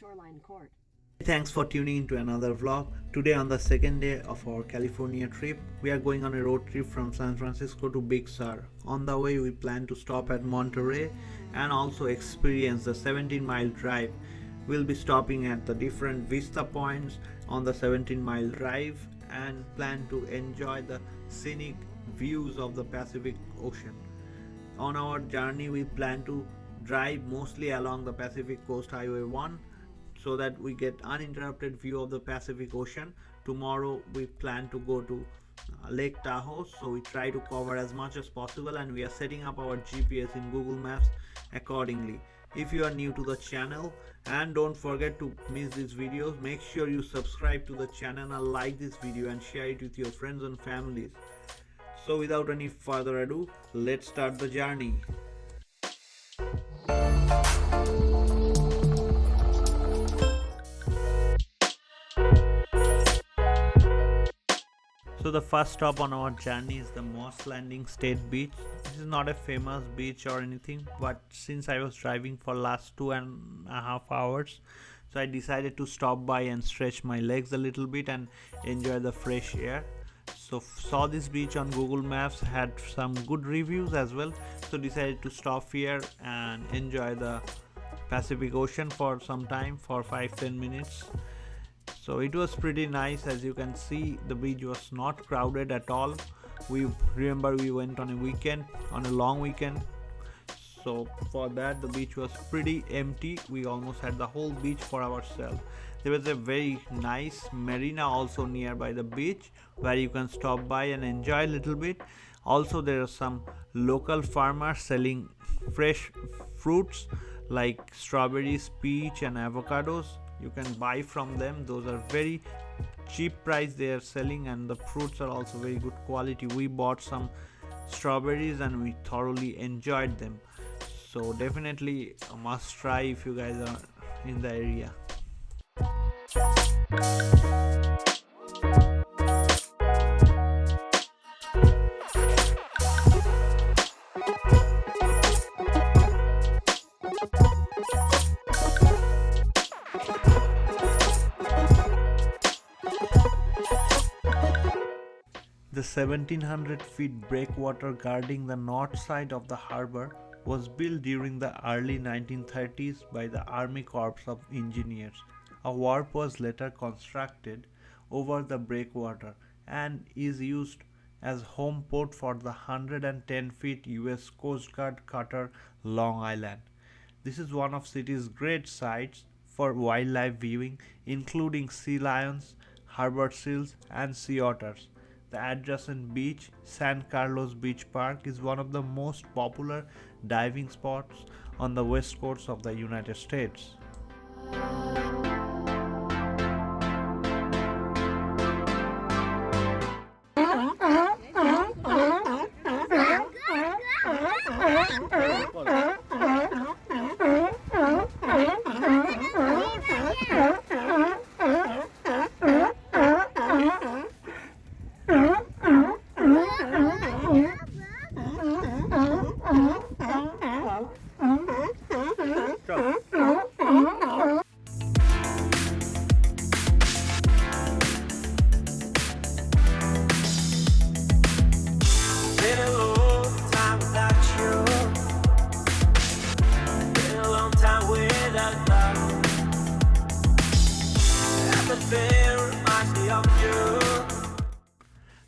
Shoreline Court. Thanks for tuning into another vlog. Today on the second day of our California trip, we are going on a road trip from San Francisco to Big Sur. On the way we plan to stop at Monterey and also experience the 17-mile drive. We'll be stopping at the different vista points on the 17-mile drive and plan to enjoy the scenic views of the Pacific Ocean. On our journey we plan to drive mostly along the Pacific Coast Highway 1 so that we get uninterrupted view of the Pacific Ocean. Tomorrow we plan to go to Lake Tahoe, so we try to cover as much as possible and we are setting up our GPS in Google Maps accordingly. If you are new to the channel, and don't forget to miss these videos, make sure you subscribe to the channel and like this video and share it with your friends and families. So without any further ado, let's start the journey. So the first stop on our journey is the Moss Landing State Beach. This is not a famous beach or anything, but since I was driving for last 2.5 hours, so I decided to stop by and stretch my legs a little bit and enjoy the fresh air. So saw this beach on Google Maps, had some good reviews as well, so decided to stop here and enjoy the Pacific Ocean for some time, for 5-10 minutes. So it was pretty nice. As you can see, the beach was not crowded at all. We went on a weekend, on a long weekend, so for that the beach was pretty empty. We almost had the whole beach for ourselves. There was a very nice marina also nearby the beach where you can stop by and enjoy a little bit. Also there are some local farmers selling fresh fruits like strawberries, peach and avocados. You can buy from them. Those are very cheap price they are selling, and the fruits are also very good quality. We bought some strawberries and we thoroughly enjoyed them. So definitely a must try if you guys are in the area. The 1700 feet breakwater guarding the north side of the harbor was built during the early 1930s by the Army Corps of Engineers. A wharf was later constructed over the breakwater and is used as home port for the 110 feet US Coast Guard cutter Long Island. This is one of city's great sites for wildlife viewing, including sea lions, harbor seals and sea otters. The adjacent beach, San Carlos Beach Park, is one of the most popular diving spots on the west coast of the United States.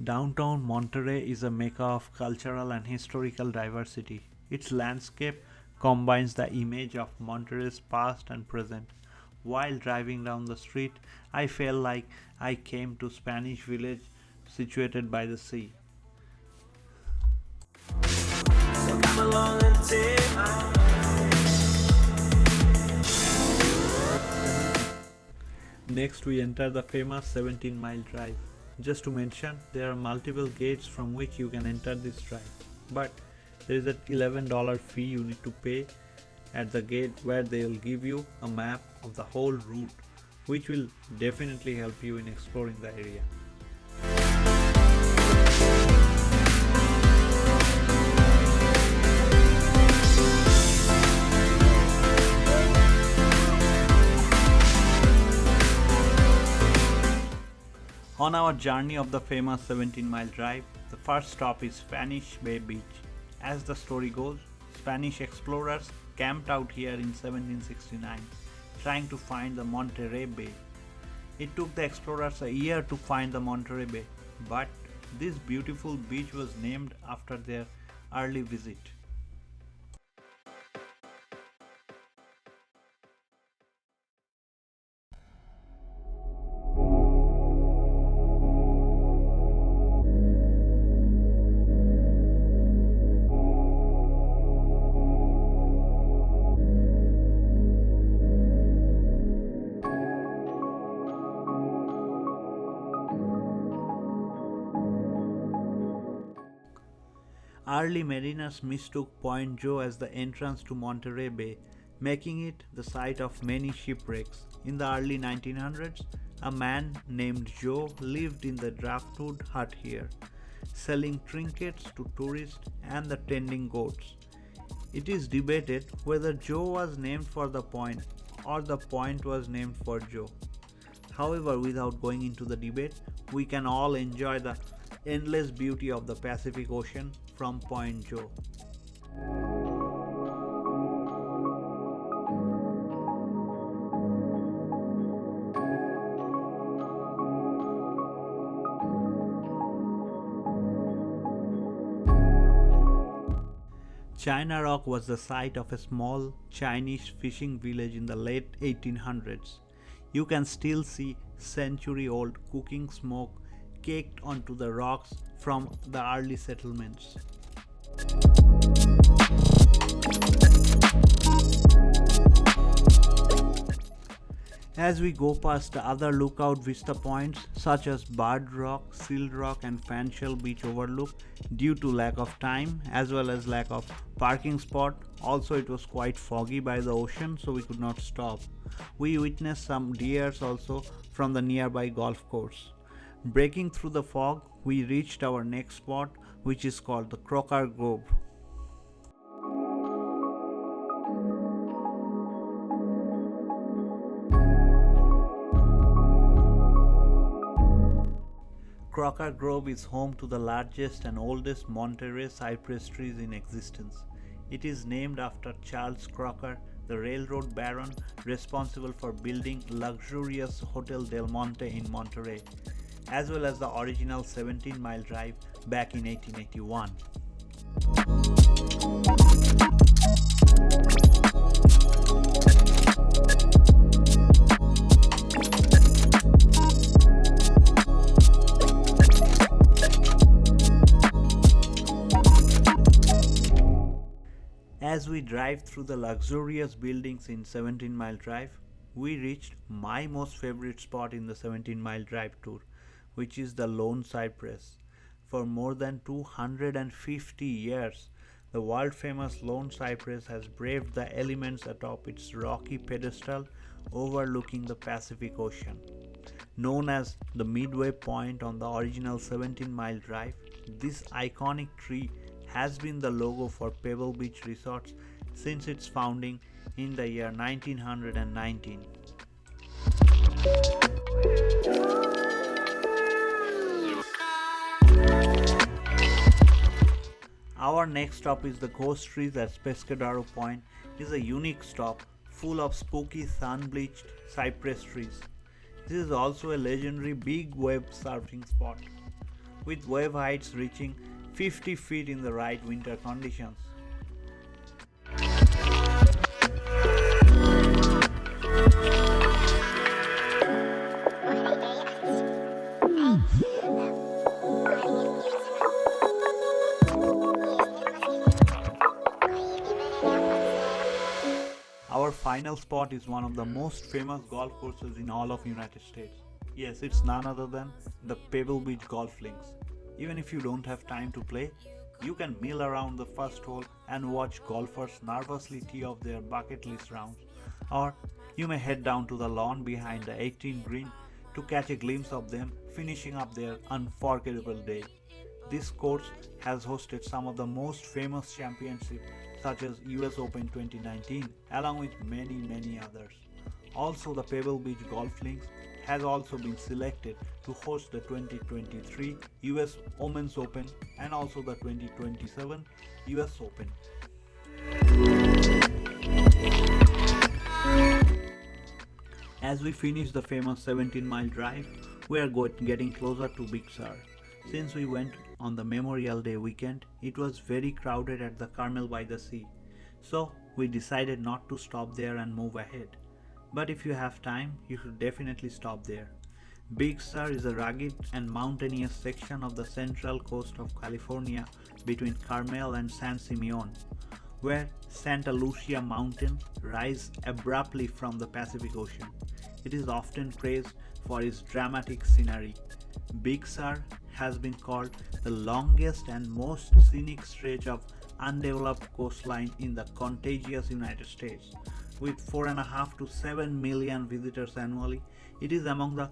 Downtown Monterey is a mecca of cultural and historical diversity. Its landscape combines the image of Monterey's past and present. While driving down the street, I felt like I came to Spanish village situated by the sea. So come along and take my hand. Next we enter the famous 17-mile drive. Just to mention, there are multiple gates from which you can enter this drive, but there is an $11 fee you need to pay at the gate, where they will give you a map of the whole route, which will definitely help you in exploring the area. On our journey of the famous 17-mile drive, the first stop is Spanish Bay Beach. As the story goes, Spanish explorers camped out here in 1769, trying to find the Monterey Bay. It took the explorers a year to find the Monterey Bay, but this beautiful beach was named after their early visit. Early mariners mistook Point Joe as the entrance to Monterey Bay, making it the site of many shipwrecks. In the early 1900s, a man named Joe lived in the driftwood hut here, selling trinkets to tourists and tending goats. It is debated whether Joe was named for the point or the point was named for Joe. However, without going into the debate, we can all enjoy the endless beauty of the Pacific Ocean from Point Joe. China Rock was the site of a small Chinese fishing village in the late 1800s. You can still see century-old cooking smoke caked onto the rocks from the early settlements. As we go past the other lookout vista points such as Bird Rock, Seal Rock and Fanshell Beach Overlook, due to lack of time as well as lack of parking spot, also it was quite foggy by the ocean, so we could not stop. We witnessed some deers also from the nearby golf course. Breaking through the fog, we reached our next spot, which is called the Crocker Grove. Crocker Grove is home to the largest and oldest Monterey cypress trees in existence. It is named after Charles Crocker, the railroad baron responsible for building luxurious Hotel Del Monte in Monterey, as well as the original 17-mile drive back in 1881. As we drive through the luxurious buildings in 17-mile drive, we reached my most favorite spot in the 17-mile drive tour, which is the Lonecypress. For more than 250 years, the world-famous Lonecypress has braved the elements atop its rocky pedestal overlooking the Pacific Ocean. Known as the midway point on the original 17-mile drive, this iconic tree has been the logo for Pebble Beach Resorts since its founding in the year 1919. Our next stop is the Ghost Trees at Pescadero Point. It is a unique stop full of spooky sun-bleached cypress trees. This is also a legendary big wave surfing spot, with wave heights reaching 50 feet in the right winter conditions. Our final spot is one of the most famous golf courses in all of United States. Yes, it's none other than the Pebble Beach Golf Links. Even if you don't have time to play, you can mill around the first hole and watch golfers nervously tee off their bucket list rounds. Or you may head down to the lawn behind the 18th green to catch a glimpse of them finishing up their unforgettable day. This course has hosted some of the most famous championships such as US Open 2019 along with many others. Also, the Pebble Beach Golf Links has also been selected to host the 2023 US Women's Open and also the 2027 US Open. As we finish the famous 17-mile drive, we are getting closer to Big Sur. Since we went on the Memorial Day weekend, it was very crowded at the Carmelbythesea. So we decided not to stop there and move ahead. But if you have time, you should definitely stop there. Big Sur is a rugged and mountainous section of the central coast of California between Carmel and San Simeon, where Santa Lucia Mountain rises abruptly from the Pacific Ocean. It is often praised for its dramatic scenery. Big Sur has been called the longest and most scenic stretch of undeveloped coastline in the contiguous United States. With 4.5 to 7 million visitors annually, it is among the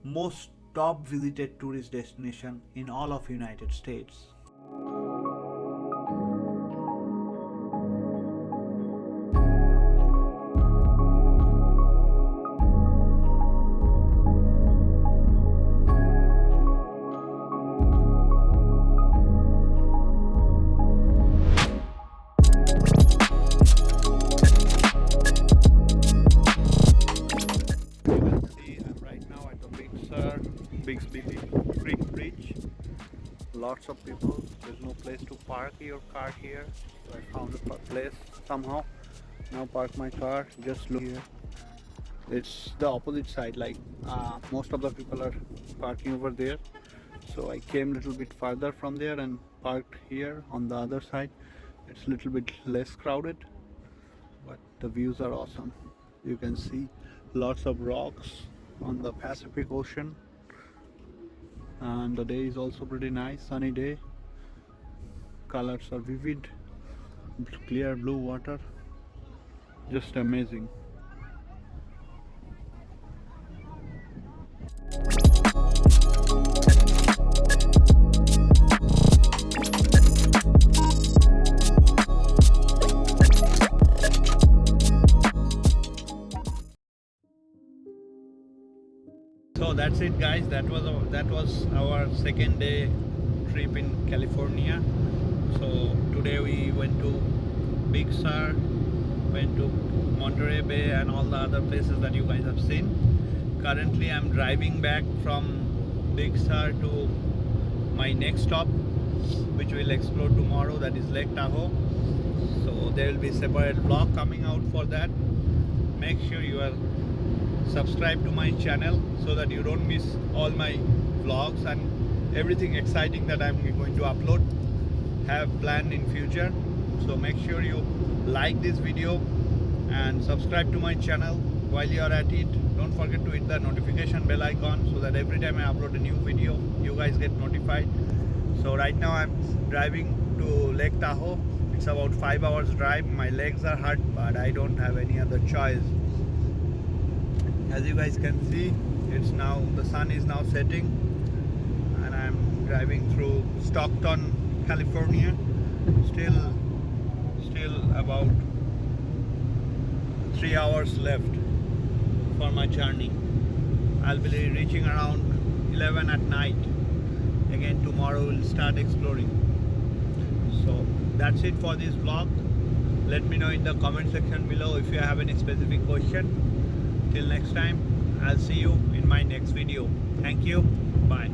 most top visited tourist destination in all of United States. Bigsbycreekbridge. Lots of people. There's no place to park your car here, so I found a place somehow. Now park my car. Just look here. It's the opposite side. Like most of the people are parking over there, so I came a little bit farther from there and parked here on the other side. It's a little bit less crowded, but the views are awesome. You can see lots of rocks on the Pacific Ocean, and the day is also pretty nice, sunny day. Colors are vivid, clear blue water, just amazing. So that's it, guys. That was our second day trip in California. So today we went to Big Sur, went to Monterey Bay and all the other places that you guys have seen. Currently I'm driving back from Big Sur to my next stop, which we'll explore tomorrow, that is Lake Tahoe. So there will be a separate vlog coming out for that. Make sure you are subscribe to my channel so that you don't miss all my vlogs and everything exciting that I'm going to upload, have planned in future. So make sure you like this video and subscribe to my channel. While you are at it, don't forget to hit the notification bell icon so that every time I upload a new video, you guys get notified. So right now I'm driving to Lake Tahoe. It's about 5 hours drive. My legs are hurt, but I don't have any other choice. As you guys can see, the sun is now setting, and I'm driving through Stockton, California. Still about 3 hours left for my journey. I'll be reaching around 11 at night. Again tomorrow we'll start exploring. So that's it for this vlog. Let me know in the comment section below if you have any specific question. Till next time, I'll see you in my next video. Thank you. Bye.